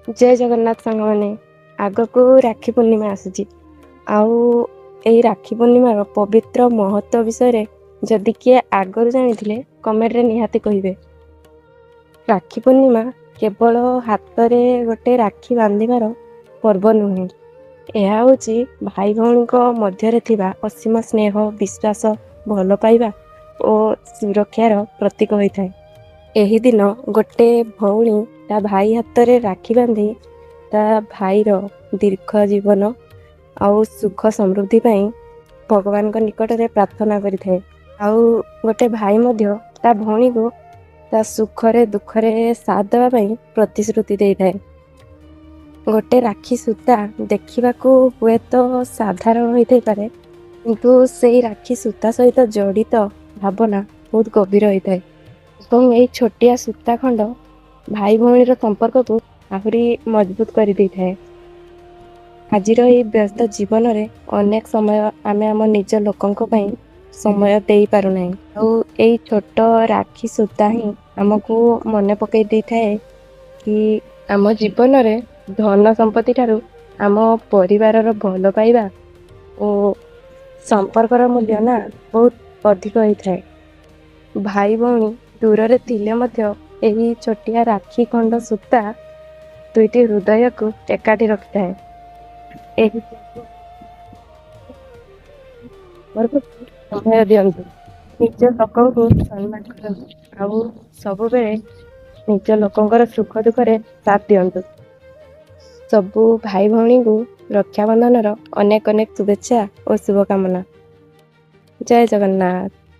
जय जगन्नाथ सांग मैंने आग को राखी पूर्णिमा आसूची आउ एई राखी पूर्णिमार पवित्र महत्व विषय जदि किए आगरू जानी कमेंट रे निहाती कहिबे। राखी पूर्णिमा केवल हाथ में गोटे राखी बांधिबार पर्व नुहे, यह हूँ भाई भौणी मध्य थिबा असीम स्नेह विश्वास भल पाइबा और सुरक्षार प्रतीक होता है। एही दिन गोटे भौणी ता भाई हाथ में राखी बांधि ता भाईर दीर्घ जीवन आउ सुख समृद्धि पाई भगवान को निकट में प्रार्थना करिथाए। आउ गोटे भाई मध्य ता भौणी को ता सुखरे दुखरे साथ देवा पाई प्रतिश्रुति देइथाए। गोटे राखी सूता देखिबाकू हुए तो साधारण होइथाइ पारे, किंतु सेई राखी सूता सहित जड़ित भावना बहुत गभीर होइथाए और यही छोटिया सूता खंड भाई भौणीर संपर्क को आहरी मजबूत कर देइथाए। आजिर यही व्यस्त जीवन में अनेक समय आमे आम निज लोकंक पई समय दे पारु नाही, और यही छोट राखी सूता ही आमको मन पकई देइथाए कि आम जीवन में धन संपत्ति ठारू आम परिवार भल पाइबा और संपर्कर मूल्य ना बहुत अधिक होता है। भाई भौणी दूर थिले मध्य एही छोटिया राखी खंड सूता दुईटी हृदय को एकाठी रखता है। समय दिंतु निज लोक सम्मान करंतु आउ सब बेले निज लोकंकर सुख दुखरे साथ दिंतु। सबू भाई भौणी को रक्षाबंधन अनेक अनेक शुभेच्छा और शुभकामना। जय जगन्नाथ।